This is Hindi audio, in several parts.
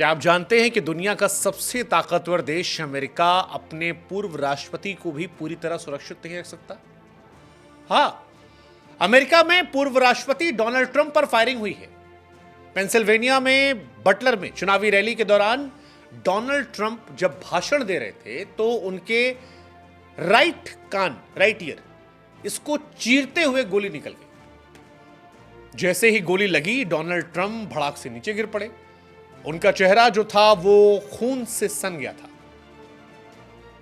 क्या आप जानते हैं कि दुनिया का सबसे ताकतवर देश अमेरिका अपने पूर्व राष्ट्रपति को भी पूरी तरह सुरक्षित नहीं रख सकता? हाँ, अमेरिका में पूर्व राष्ट्रपति डोनाल्ड ट्रंप पर फायरिंग हुई है। पेंसिल्वेनिया में बटलर में चुनावी रैली के दौरान डोनाल्ड ट्रंप जब भाषण दे रहे थे तो उनके राइट ईयर इसको चीरते हुए गोली निकल गई। जैसे ही गोली लगी, डोनाल्ड ट्रंप भड़ाक से नीचे गिर पड़े। उनका चेहरा जो था वो खून से सन गया था।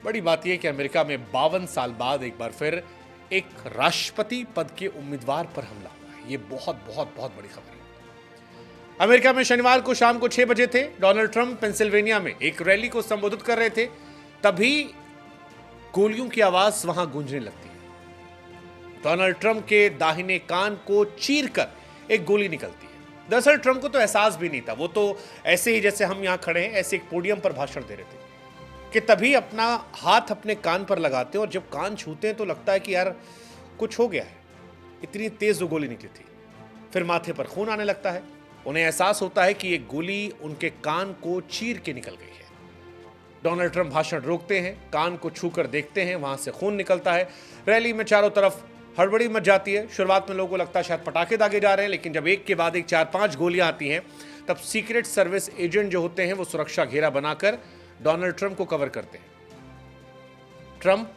बड़ी बात यह कि अमेरिका में 52 साल बाद एक बार फिर एक राष्ट्रपति पद के उम्मीदवार पर हमला हुआ है। ये बहुत बहुत बहुत बड़ी खबर है। अमेरिका में शनिवार को शाम को 6 बजे थे। डोनाल्ड ट्रंप पेंसिल्वेनिया में एक रैली को संबोधित कर रहे थे, तभी गोलियों की आवाज वहां गूंजने लगती है। डोनाल्ड ट्रंप के दाहिने कान को चीरकर एक गोली निकलती है। दरअसल ट्रंप को तो एहसास भी नहीं था। वो तो ऐसे ही जैसे हम यहां खड़े हैं, ऐसे एक पोडियम पर भाषण दे रहे थे कि तभी अपना हाथ अपने कान पर लगाते हैं और जब कान छूते हैं तो लगता है कि यार कुछ हो गया है। इतनी तेज वो गोली निकली थी। फिर माथे पर खून आने लगता है। उन्हें एहसास होता है कि ये गोली उनके कान को चीर के निकल गई है। डोनाल्ड ट्रंप भाषण रोकते हैं, कान को छूकर देखते हैं, वहां से खून निकलता है। रैली में चारों तरफ हड़बड़ी मच जाती है। शुरुआत में लोगों को लगता है शायद पटाखे दागे जा रहे हैं, लेकिन जब एक के बाद एक 4-5 गोलियां आती हैं, तब सीक्रेट सर्विस एजेंट जो होते हैं वो सुरक्षा घेरा बनाकर डोनाल्ड ट्रंप को कवर करते हैं। ट्रंप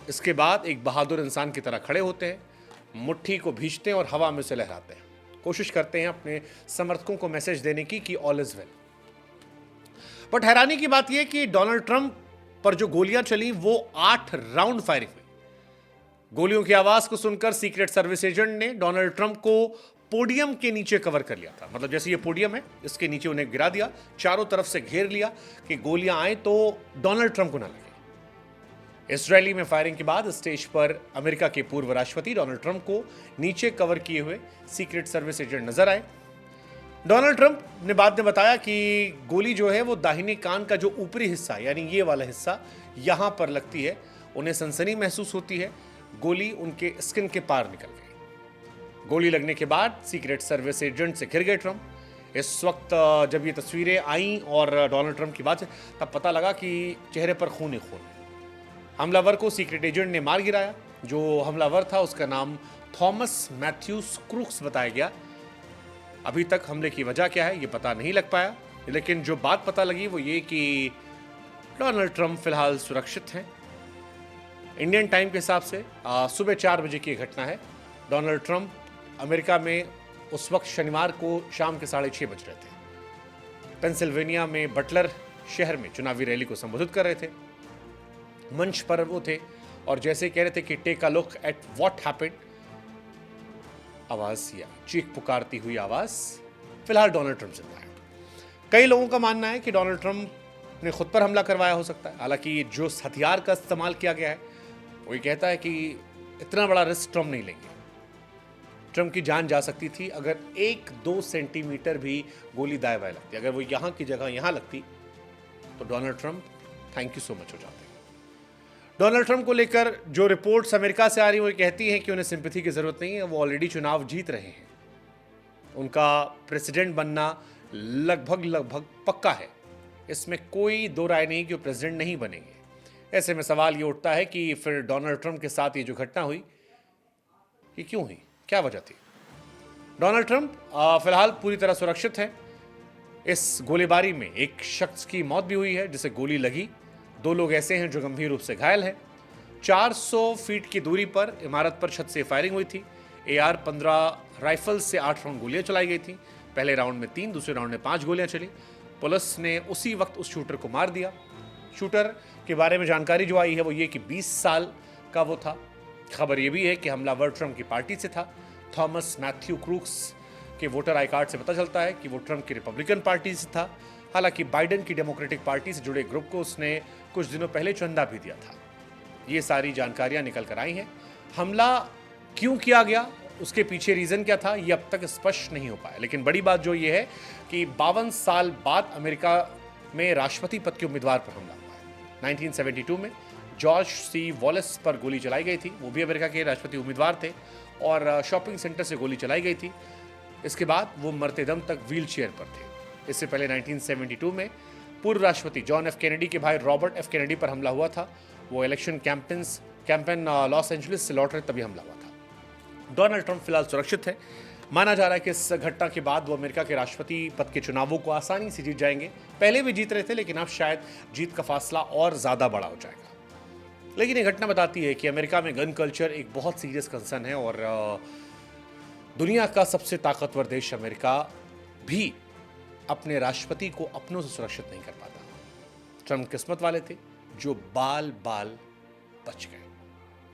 इसके बाद एक बहादुर इंसान की तरह खड़े होते हैं, मुट्ठी को भींचते हैं और हवा में से लहराते हैं। कोशिश करते हैं अपने समर्थकों को मैसेज देने की कि ऑल इज वेल। बट हैरानी की बात यह कि डोनाल्ड ट्रंप पर जो गोलियां चली वो 8 राउंड फायरिंग हुई। गोलियों की आवाज को सुनकर सीक्रेट सर्विस एजेंट ने डोनाल्ड ट्रंप को पोडियम के नीचे कवर कर लिया था। मतलब जैसे ये पोडियम है, इसके नीचे उन्हें गिरा दिया, चारों तरफ से घेर लिया कि गोलियां आए तो डोनाल्ड ट्रंप को ना लगे। इस रैली में फायरिंग के बाद स्टेज पर अमेरिका के पूर्व राष्ट्रपति डोनाल्ड ट्रंप को नीचे कवर किए हुए सीक्रेट सर्विस एजेंट नजर आए। डोनाल्ड ट्रंप ने बाद में बताया कि गोली जो है वो दाहिने कान का जो ऊपरी हिस्सा, यानी ये वाला हिस्सा, यहां पर लगती है। उन्हें सनसनी महसूस होती है। गोली उनके स्किन के पार निकल गई। गोली लगने के बाद सीक्रेट सर्विस एजेंट से घिर गए ट्रंप। इस वक्त जब ये तस्वीरें आई और डोनाल्ड ट्रंप की बात है, तब पता लगा कि चेहरे पर खून ही खून है। हमलावर को सीक्रेट एजेंट ने मार गिराया। जो हमलावर था उसका नाम थॉमस मैथ्यूस क्रूक्स बताया गया। अभी तक हमले की वजह क्या है ये पता नहीं लग पाया, लेकिन जो बात पता लगी वो ये कि डोनाल्ड ट्रंप फिलहाल सुरक्षित हैं। इंडियन टाइम के हिसाब से सुबह 4 बजे की घटना है। डोनाल्ड ट्रंप अमेरिका में उस वक्त शनिवार को शाम के 6:30 बज रहे थे। पेंसिल्वेनिया में बटलर शहर में चुनावी रैली को संबोधित कर रहे थे। मंच पर वो थे और जैसे कह रहे थे कि take a look at what happened, आवाज या चीख पुकारती हुई आवाज। फिलहाल डोनाल्ड ट्रंप जिंदा है। कई लोगों का मानना है कि डोनाल्ड ट्रंप ने खुद पर हमला करवाया हो सकता है। हालांकि जो हथियार का इस्तेमाल किया गया है वही कहता है कि इतना बड़ा रिस्क ट्रंप नहीं लेंगे। ट्रंप की जान जा सकती थी अगर 1-2 सेंटीमीटर भी गोली दाएं बाएं लगती। अगर वो यहां की जगह यहां लगती तो Donald Trump thank you so much हो जाते। डोनाल्ड ट्रंप को लेकर जो रिपोर्ट्स अमेरिका से आ रही है वो कहती हैं कि उन्हें सिंपैथी की जरूरत नहीं है। वो ऑलरेडी चुनाव जीत रहे हैं। उनका प्रेसिडेंट बनना लगभग पक्का है। इसमें कोई दो राय नहीं कि वो प्रेसिडेंट नहीं बनेंगे। ऐसे में सवाल ये उठता है कि फिर डोनाल्ड ट्रंप के साथ ये जो घटना हुई ये क्यों हुई, क्या वजह थी? डोनाल्ड ट्रंप फिलहाल पूरी तरह सुरक्षित है। इस गोलीबारी में एक शख्स की मौत भी हुई है जिसे गोली लगी। 2 लोग ऐसे हैं जो गंभीर रूप से घायल हैं। 400 फीट की दूरी पर इमारत पर छत से फायरिंग हुई थी। AR-15 राइफल से 8 राउंड गोलियां चलाई गई थी। पहले राउंड में 3, दूसरे राउंड में 5 गोलियां चली। पुलिस ने उसी वक्त उस शूटर को मार दिया। शूटर के बारे में जानकारी जो आई है वो ये कि 20 साल का वो था। खबर ये भी है कि हमलावर ट्रंप की पार्टी से था। थॉमस मैथ्यू क्रूक्स के वोटर आई कार्ड से पता चलता है कि वो ट्रंप की रिपब्लिकन पार्टी से था। हालांकि बाइडेन की डेमोक्रेटिक पार्टी से जुड़े ग्रुप को उसने कुछ दिनों पहले चंदा भी दिया था। ये सारी जानकारियां निकल कर आई हैं। हमला क्यों किया गया, उसके पीछे रीजन क्या था, ये अब तक स्पष्ट नहीं हो पाया। लेकिन बड़ी बात जो ये है कि 52 साल बाद अमेरिका में राष्ट्रपति पद के उम्मीदवार पर हमला हुआ है। 1972 में जॉर्ज सी वॉलेस पर गोली चलाई गई थी। वो भी अमेरिका के राष्ट्रपति उम्मीदवार थे और शॉपिंग सेंटर से गोली चलाई गई थी। इसके बाद वो मरते दम तक व्हील चेयर पर थे। इससे पहले 1972 में पूर्व राष्ट्रपति जॉन एफ कैनेडी के भाई रॉबर्ट एफ कैनेडी पर हमला हुआ था। वो इलेक्शन कैंपेन लॉस एंजलिस से लौट रहे तभी हमला हुआ था। डोनाल्ड ट्रंप फिलहाल सुरक्षित है। माना जा रहा है कि इस घटना के बाद वो अमेरिका के राष्ट्रपति पद के चुनावों को आसानी से जीत जाएंगे। पहले भी जीत रहे थे, लेकिन अब शायद जीत का फासला और ज्यादा बड़ा हो जाएगा। लेकिन ये घटना बताती है कि अमेरिका में गन कल्चर एक बहुत सीरियस कंसर्न है और दुनिया का सबसे ताकतवर देश अमेरिका भी अपने राष्ट्रपति को अपनों से सुरक्षित नहीं कर पाता। ट्रंप किस्मत वाले थे जो बाल बाल बच गए।